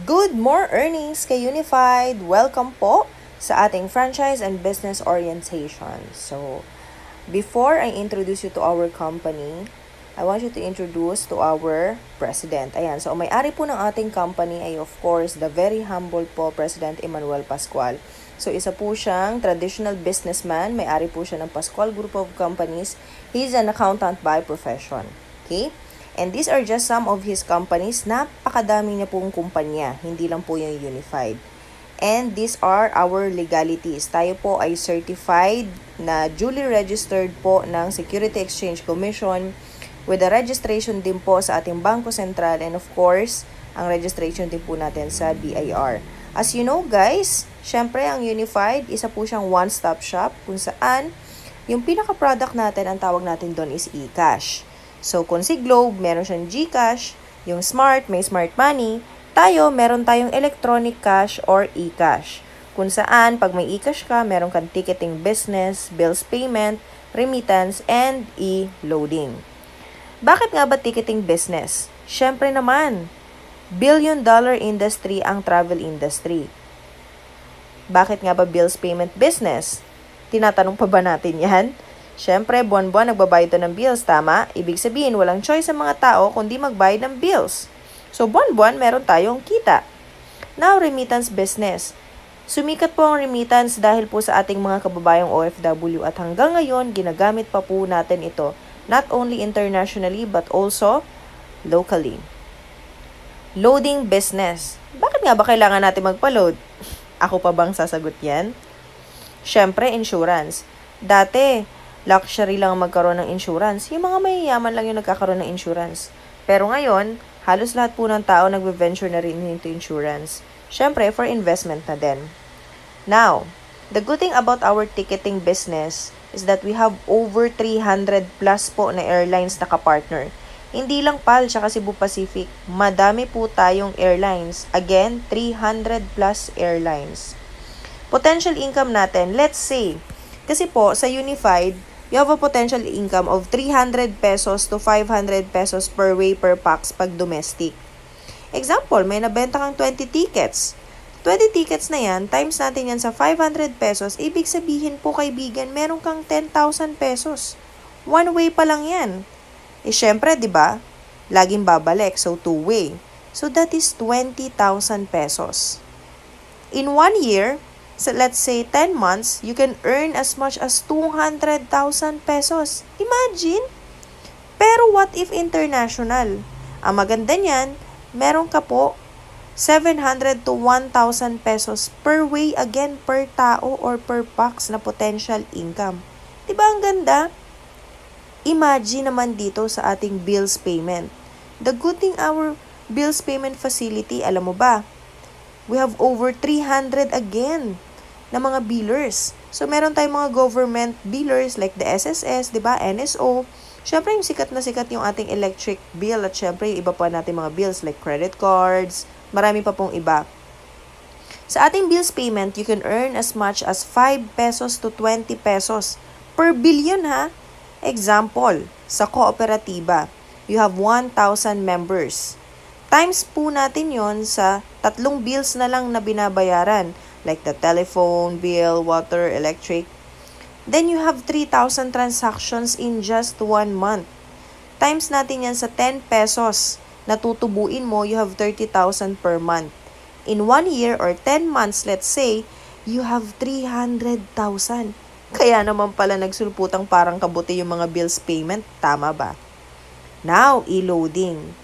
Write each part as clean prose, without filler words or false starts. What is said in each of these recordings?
Good more earnings kay Unified. Welcome po sa ating franchise and business orientation. So, before I introduce you to our company, I want you to introduce to our president. Ayan, so may-ari po ng ating company ay of course the very humble po President Emmanuel Pascual. So isa po siyang traditional businessman, may-ari po siya ng Pascual Group of Companies. He's an accountant by profession. Okay? And these are just some of his companies. Napakadami niya pong kumpanya, hindi lang po yung Unified. And these are our legalities. Tayo po ay certified na duly registered po ng Security Exchange Commission with the registration din po sa ating Bangko Sentral and of course, ang registration din po natin sa BIR. As you know guys, syempre ang Unified, isa po siyang one-stop shop kung saan yung pinaka-product natin, ang tawag natin doon is eCash. So kung si Globe, meron siyang GCash, yung Smart, may Smart Money, tayo, meron tayong electronic cash or eCash. Kung saan, pag may eCash ka, meron kang ticketing business, bills payment, remittance, and e-loading. Bakit nga ba ticketing business? Syempre naman, billion-dollar industry ang travel industry. Bakit nga ba bills payment business? Tinatanong pa ba natin yan? Syempre, buwan-buwan nagbabayad ng bills, tama? Ibig sabihin, walang choice sa mga tao kundi magbayad ng bills. So, buwan-buwan, meron tayong kita. Now, remittance business. Sumikat po ang remittance dahil po sa ating mga kababayang OFW at hanggang ngayon, ginagamit pa po natin ito not only internationally but also locally. Loading business. Bakit nga ba kailangan natin magpa-load? Ako pa bang sasagot yan? Syempre, insurance. Dati, luxury lang magkaroon ng insurance. Yung mga mayayaman lang yung nagkakaroon ng insurance. Pero ngayon, halos lahat po ng tao nagbe-venture na rin into insurance. Syempre, for investment na din. Now, the good thing about our ticketing business is that we have over 300 plus po na airlines na kapartner. Hindi lang PAL tsaka Cebu Pacific. Madami po tayong airlines. Again, 300 plus airlines. Potential income natin, let's say, kasi po sa Unified, you have a potential income of 300 pesos to 500 pesos per way per pax pag domestic. Example, may nabenta kang 20 tickets. 20 tickets na yan, times natin yan sa 500 pesos, ibig sabihin po kaibigan, meron kang 10,000 pesos. One way pa lang yan. Eh syempre, di ba? Laging babalik, so two way. So that is 20,000 pesos. In 1 year, so let's say 10 months, you can earn as much as 200,000 pesos. Imagine! Pero what if international? Ang maganda niyan, meron ka po 700 to 1,000 pesos per way again per tao or per pax na potential income. Diba ang ganda? Imagine naman dito sa ating bills payment. The good thing our bills payment facility, alam mo ba? We have over 300 again na mga billers. So, meron tayong mga government billers like the SSS, di ba? NSO. Syempre, yung sikat na sikat yung ating electric bill at syempre, yung iba pa natin mga bills like credit cards. Marami pa pong iba. Sa ating bills payment, you can earn as much as 5 pesos to 20 pesos per billion, ha? Example, sa kooperatiba, you have 1,000 members. Times po natin yon sa 3 bills na lang na binabayaran, like the telephone, bill, water, electric. Then you have 3,000 transactions in just 1 month. Times natin yan sa 10 pesos. Natutubuin mo, you have 30,000 per month. In 1 year or 10 months, let's say, you have 300,000. Kaya naman pala nagsulputang parang kabuti yung mga bills payment. Tama ba? Now, e-loading.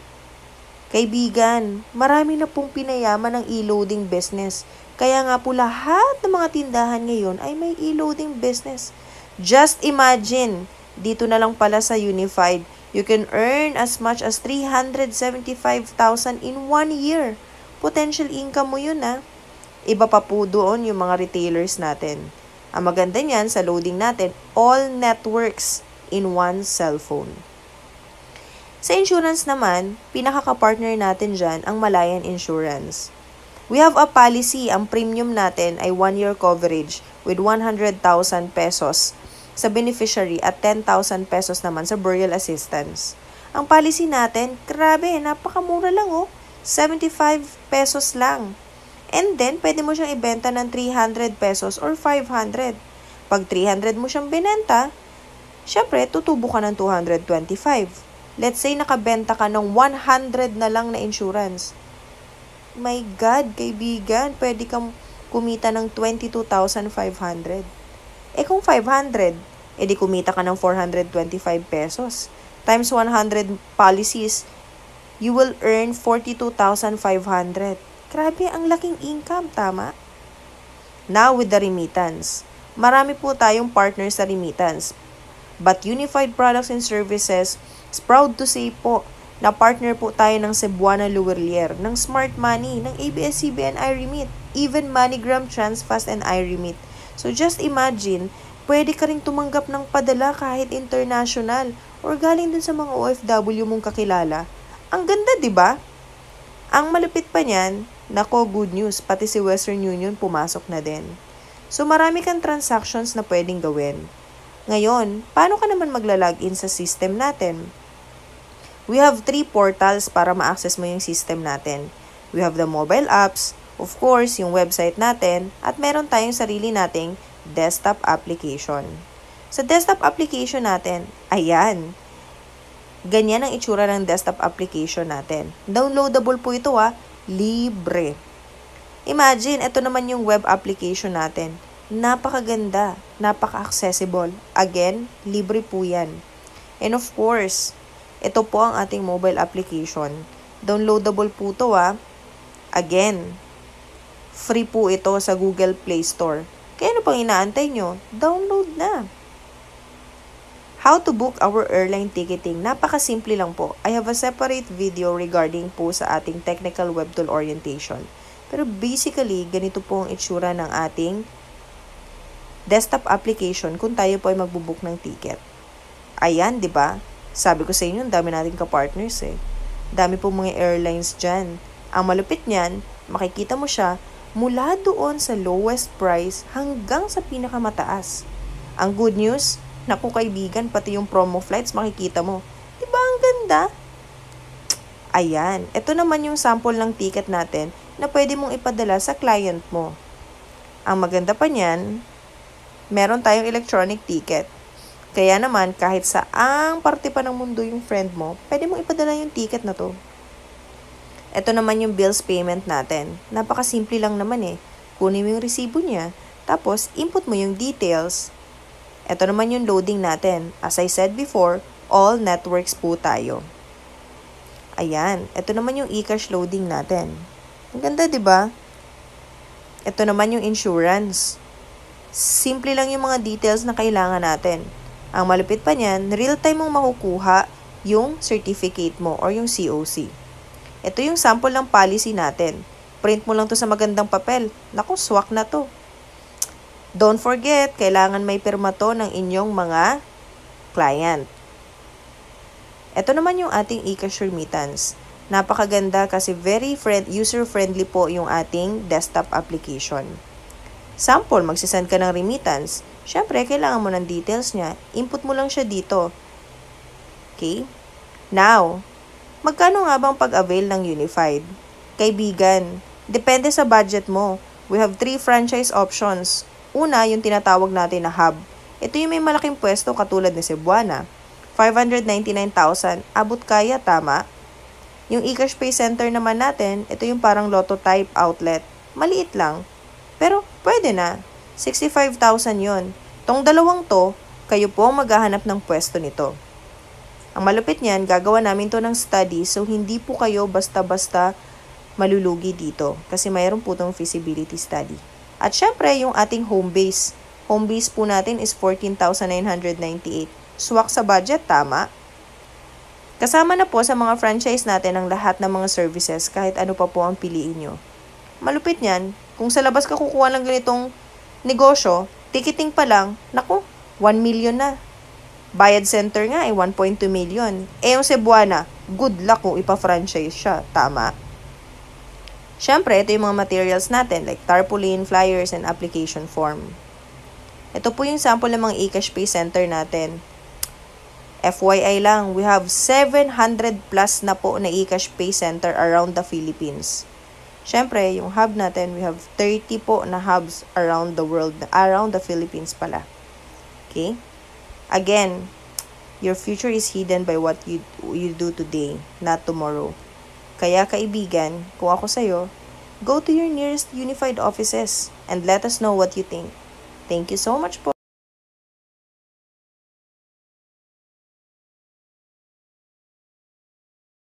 Kaibigan, marami na pong pinayaman ng e-loading business. Kaya nga po lahat ng mga tindahan ngayon ay may e-loading business. Just imagine, dito na lang pala sa Unified, you can earn as much as 375,000 in 1 year. Potential income mo yun, ha? Iba pa po doon yung mga retailers natin. Ang maganda niyan sa loading natin, all networks in one cellphone. Sa insurance naman, pinaka-partner natin dyan ang Malayan Insurance. We have a policy, ang premium natin ay 1-year coverage with 100,000 pesos sa beneficiary at 10,000 pesos naman sa burial assistance. Ang policy natin, grabe, napakamura lang oh. 75 pesos lang. And then, pwede mo siyang ibenta ng 300 pesos or 500. Pag 300 mo siyang binenta, syempre, tutubo ka ng 225. Let's say, nakabenta ka ng 100 na lang na insurance. My God, kaibigan, pwede kang kumita ng 22,500. Kung 500, edi kumita ka ng 425 pesos. Times 100 policies, you will earn 42,500. Grabe, ang laking income, tama? Now with the remittance. Marami po tayong partners sa remittance. But Unified Products and Services is proud to say po na partner po tayo ng Cebuana Luwelier, ng Smart Money, ng ABS-CBN iRemit, even MoneyGram, Transfast, and iRemit. So just imagine, pwede ka ring tumanggap ng padala kahit international or galing dun sa mga OFW mong kakilala. Ang ganda, di ba? Ang malupit pa niyan, nako, good news, pati si Western Union pumasok na din. So marami kang transactions na pwedeng gawin. Ngayon, paano ka naman magla-login sa system natin? We have 3 portals para ma-access mo yung system natin. We have the mobile apps, of course, yung website natin, at meron tayong sarili nating desktop application. Sa desktop application natin, ayan, ganyan ang itsura ng desktop application natin. Downloadable po ito libre. Imagine, ito naman yung web application natin. Napakaganda, napaka-accessible. Again, libre po yan. And of course, ito po ang ating mobile application. Downloadable po ito Again, free po ito sa Google Play Store. Kaya ano pang inaantay nyo? Download na. How to book our airline ticketing. Napakasimple lang po. I have a separate video regarding po sa ating technical web tool orientation. Pero basically, ganito po ang itsura ng ating desktop application kung tayo po ay magbubook ng ticket. Ayan, di ba? Sabi ko sa inyo, dami nating kapartners Dami po mga airlines dyan. Ang malupit niyan, makikita mo siya mula doon sa lowest price hanggang sa pinakamataas. Ang good news, naku kaibigan, pati yung promo flights makikita mo. Diba ang ganda? Ayan, ito naman yung sample ng ticket natin na pwede mong ipadala sa client mo. Ang maganda pa niyan, meron tayong electronic ticket. Kaya naman, kahit saang parte pa ng mundo yung friend mo, pwede mong ipadala yung ticket na to. Ito naman yung bills payment natin. Napakasimple lang naman Kunin mo yung resibo niya, tapos input mo yung details. Ito naman yung loading natin. As I said before, all networks po tayo. Ayan, ito naman yung eCash loading natin. Ang ganda, di ba? Ito naman yung insurance. Simple lang yung mga details na kailangan natin. Ang malupit pa niyan, real-time mong makukuha yung certificate mo or yung COC. Ito yung sample ng policy natin. Print mo lang to sa magandang papel. Naku, swak na to. Don't forget, kailangan may pirma to ng inyong mga client. Ito naman yung ating eCash remittance. Napakaganda kasi very user-friendly po yung ating desktop application. Sample, magsisend ka ng remittance. Siyempre, kailangan mo ng details niya. Input mo lang siya dito. Okay? Now, magkano nga bang pag-avail ng Unified? Kaibigan, depende sa budget mo. We have 3 franchise options. Una, yung tinatawag natin na hub. Ito yung may malaking pwesto katulad ni Cebuana. 599,000. Abot kaya, tama? Yung eCash Pay Center naman natin, ito yung parang Lotto type outlet. Maliit lang. Pero pwede na. 65,000 yon. Tong dalawang to, kayo po ang maghahanap ng pwesto nito. Ang malupit niyan, gagawa namin to ng study so hindi po kayo basta-basta malulugi dito kasi mayroon po tong feasibility study. At syempre, yung ating home base. Home base po natin is 14,998. Swak sa budget, tama? Kasama na po sa mga franchise natin ang lahat ng mga services kahit ano pa po ang piliin nyo. Malupit niyan, kung sa labas ka kukuha ng ganitong negosyo, ticketing pa lang, naku, 1 million na. Bayad center nga 1.2 million. Yung Cebuana, good luck kung ipa-franchise siya, tama? Siyempre, ito yung mga materials natin like tarpaulin, flyers, and application form. Ito po yung sample ng mga eCash Pay Center natin. FYI lang, we have 700 plus na po na eCash Pay Center around the Philippines. Siyempre, yung hub natin, we have 30 po na hubs around the world, around the Philippines pala. Okay? Again, your future is hidden by what you do today, not tomorrow. Kaya kaibigan, kung ako sa'yo, go to your nearest unified offices and let us know what you think. Thank you so much po.